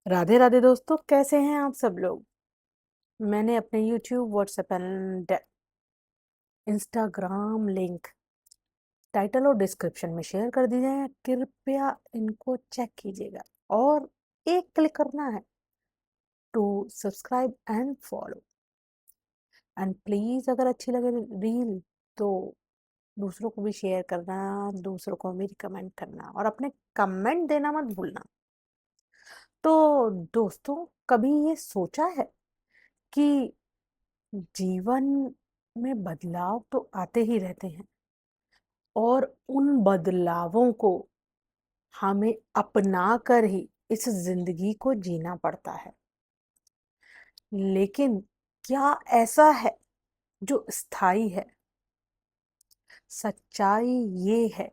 राधे राधे दोस्तों, कैसे हैं आप सब लोग। मैंने अपने YouTube, WhatsApp and Instagram link title और डिस्क्रिप्शन में शेयर कर दिए हैं। कृपया इनको चेक कीजिएगा और एक क्लिक करना है to subscribe and follow. And please अगर अच्छी लगे रील तो दूसरों को भी शेयर करना, दूसरों को भी रिकमेंड करना और अपने कमेंट देना मत भूलना। तो दोस्तों, कभी ये सोचा है कि जीवन में बदलाव तो आते ही रहते हैं और उन बदलावों को हमें अपना कर ही इस जिंदगी को जीना पड़ता है। लेकिन क्या ऐसा है जो स्थायी है? सच्चाई ये है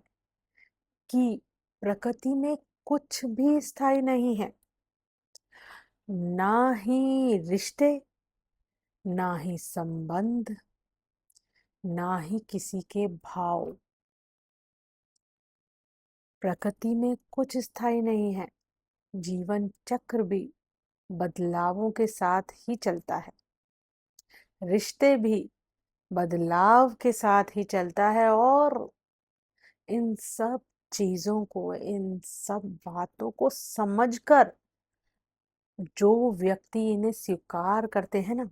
कि प्रकृति में कुछ भी स्थायी नहीं है, ना ही रिश्ते, ना ही संबंध, ना ही किसी के भाव। प्रकृति में कुछ स्थायी नहीं है। जीवन चक्र भी बदलावों के साथ ही चलता है। रिश्ते भी बदलाव के साथ ही चलता है और इन सब चीजों को, इन सब बातों को समझकर जो व्यक्ति इन्हें स्वीकार करते हैं ना,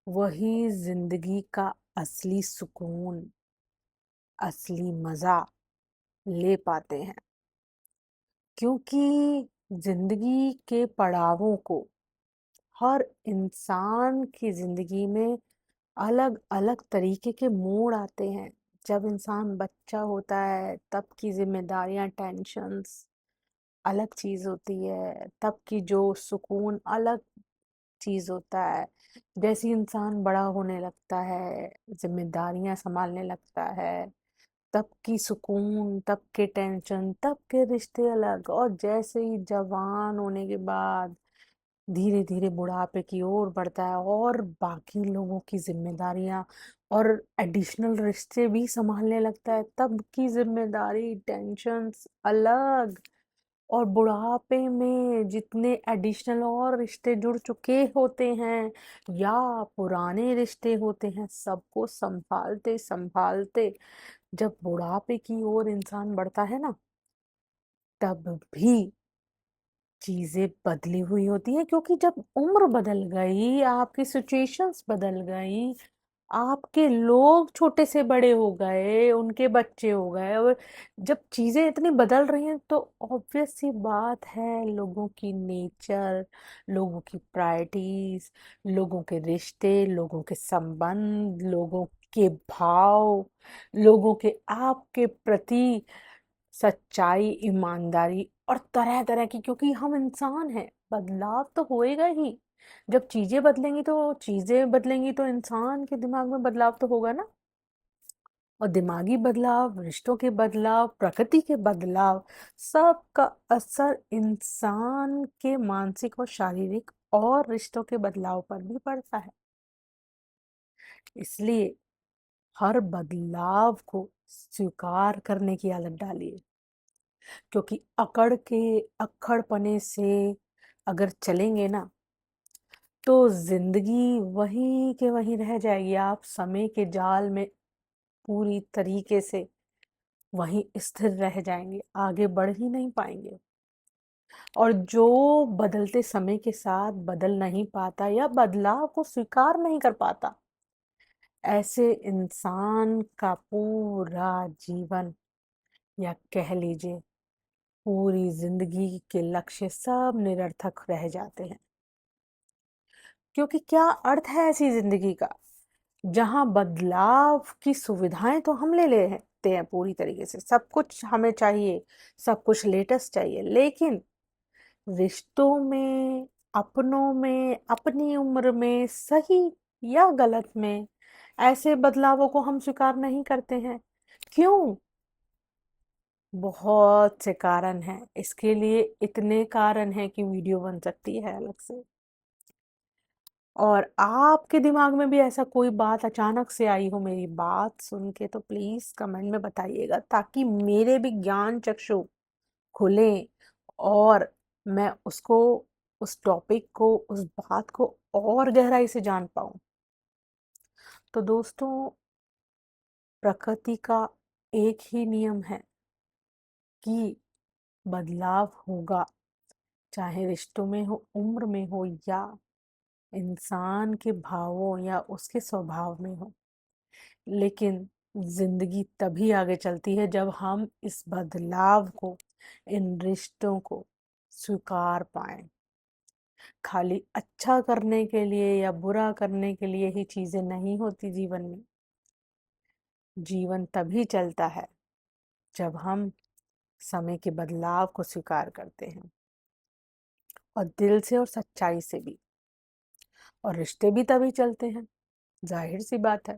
वही जिंदगी का असली सुकून, असली मजा ले पाते हैं। क्योंकि जिंदगी के पड़ावों को, हर इंसान की जिंदगी में अलग अलग तरीके के मोड़ आते हैं। जब इंसान बच्चा होता है तब की जिम्मेदारियां, टेंशन्स अलग चीज होती है, तब की जो सुकून अलग चीज होता है। जैसे ही इंसान बड़ा होने लगता है, जिम्मेदारियां संभालने लगता है, तब की सुकून, तब के टेंशन, तब के रिश्ते अलग। और जैसे ही जवान होने के बाद धीरे धीरे बुढ़ापे की ओर बढ़ता है और बाकी लोगों की जिम्मेदारियां और एडिशनल रिश्ते भी संभालने लगता है, तब की जिम्मेदारी, टेंशन्स अलग। और बुढ़ापे में जितने एडिशनल और रिश्ते जुड़ चुके होते हैं या पुराने रिश्ते होते हैं, सबको संभालते संभालते जब बुढ़ापे की ओर इंसान बढ़ता है ना, तब भी चीजें बदली हुई होती है। क्योंकि जब उम्र बदल गई, आपकी सिचुएशंस बदल गई, आपके लोग छोटे से बड़े हो गए, उनके बच्चे हो गए, और जब चीजें इतनी बदल रही हैं तो ऑब्वियस सी बात है, लोगों की नेचर, लोगों की प्रायोरिटीज, लोगों के रिश्ते, लोगों के संबंध, लोगों के भाव, लोगों के आपके प्रति सच्चाई, ईमानदारी और तरह तरह की, क्योंकि हम इंसान हैं, बदलाव तो होएगा ही। जब चीजें बदलेंगी तो इंसान के दिमाग में बदलाव तो होगा ना। और दिमागी बदलाव, रिश्तों के बदलाव, प्रकृति के बदलाव, सबका असर इंसान के मानसिक और शारीरिक और रिश्तों के बदलाव पर भी पड़ता है। इसलिए हर बदलाव को स्वीकार करने की आदत डालिए। क्योंकि अकड़ के, अक्खड़पने से अगर चलेंगे ना, तो जिंदगी वहीं के वहीं रह जाएगी। आप समय के जाल में पूरी तरीके से वहीं स्थिर रह जाएंगे, आगे बढ़ ही नहीं पाएंगे। और जो बदलते समय के साथ बदल नहीं पाता या बदलाव को स्वीकार नहीं कर पाता, ऐसे इंसान का पूरा जीवन, या कह लीजिए पूरी जिंदगी के लक्ष्य, सब निरर्थक रह जाते हैं। क्योंकि क्या अर्थ है ऐसी जिंदगी का जहां बदलाव की सुविधाएं तो हम ले लेते हैं पूरी तरीके से, सब कुछ हमें चाहिए, सब कुछ लेटेस्ट चाहिए, लेकिन रिश्तों में, अपनों में, अपनी उम्र में, सही या गलत में, ऐसे बदलावों को हम स्वीकार नहीं करते हैं। क्यों? बहुत से कारण हैं इसके लिए, इतने कारण हैं कि वीडियो बन सकती है अलग से। और आपके दिमाग में भी ऐसा कोई बात अचानक से आई हो मेरी बात सुन के, तो प्लीज कमेंट में बताइएगा, ताकि मेरे भी ज्ञान चक्षु खुले और मैं उसको, उस टॉपिक को, उस बात को और गहराई से जान पाऊं। तो दोस्तों, प्रकृति का एक ही नियम है कि बदलाव होगा, चाहे रिश्तों में हो, उम्र में हो, या इंसान के भावों या उसके स्वभाव में हो। लेकिन जिंदगी तभी आगे चलती है जब हम इस बदलाव को, इन रिश्तों को स्वीकार पाएं। खाली अच्छा करने के लिए या बुरा करने के लिए ही चीजें नहीं होती जीवन में। जीवन तभी चलता है जब हम समय के बदलाव को स्वीकार करते हैं, और दिल से और सच्चाई से भी। और रिश्ते भी तभी चलते हैं, जाहिर सी बात है।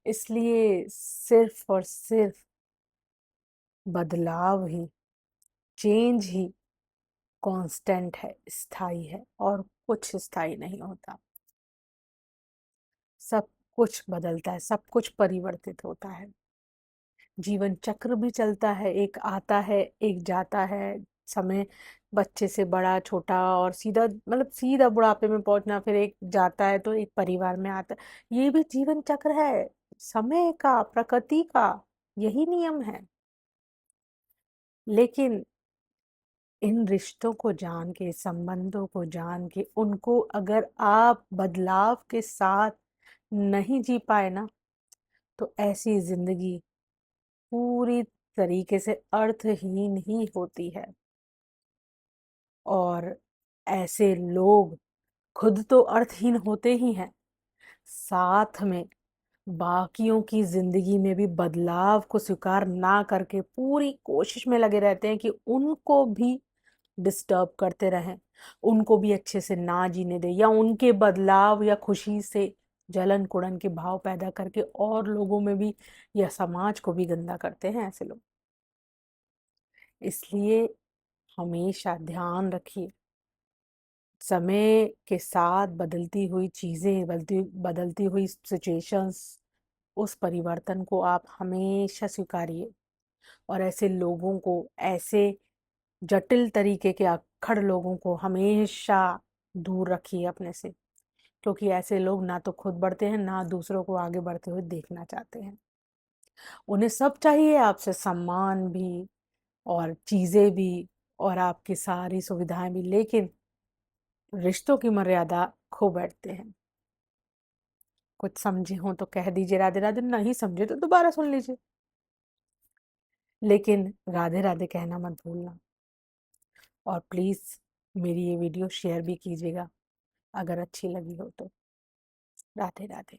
इसलिए सिर्फ और सिर्फ बदलाव ही, चेंज ही कांस्टेंट है, स्थायी है, और कुछ स्थायी नहीं होता। सब कुछ बदलता है, सब कुछ परिवर्तित होता है। जीवन चक्र भी चलता है, एक आता है एक जाता है। समय बच्चे से बड़ा, छोटा, और सीधा, मतलब सीधा बुढ़ापे में पहुंचना, फिर एक जाता है तो एक परिवार में आता है। ये भी जीवन चक्र है, समय का, प्रकृति का यही नियम है। लेकिन इन रिश्तों को जान के, संबंधों को जान के, उनको अगर आप बदलाव के साथ नहीं जी पाए ना, तो ऐसी जिंदगी पूरी तरीके से अर्थहीन ही होती है। और ऐसे लोग खुद तो अर्थहीन होते ही हैं, साथ में बाकियों की जिंदगी में भी बदलाव को स्वीकार ना करके पूरी कोशिश में लगे रहते हैं कि उनको भी डिस्टर्ब करते रहें, उनको भी अच्छे से ना जीने दें, या उनके बदलाव या खुशी से जलन कुड़न के भाव पैदा करके और लोगों में भी या समाज को भी गंदा करते हैं ऐसे लोग। इसलिए हमेशा ध्यान रखिए, समय के साथ बदलती हुई चीजें, बदलती बदलती हुई सिचुएशंस, उस परिवर्तन को आप हमेशा स्वीकारिए। और ऐसे लोगों को, ऐसे जटिल तरीके के अक्खड़ लोगों को हमेशा दूर रखिए अपने से, क्योंकि ऐसे लोग ना तो खुद बढ़ते हैं, ना दूसरों को आगे बढ़ते हुए देखना चाहते हैं। उन्हें सब चाहिए आपसे, सम्मान भी और चीजें भी और आपकी सारी सुविधाएं भी, लेकिन रिश्तों की मर्यादा खो बैठते हैं। कुछ समझे हो तो कह दीजिए राधे राधे, नहीं समझे तो दोबारा सुन लीजिए, लेकिन राधे राधे कहना मत भूलना। और प्लीज मेरी ये वीडियो शेयर भी कीजिएगा अगर अच्छी लगी हो तो। राधे राधे।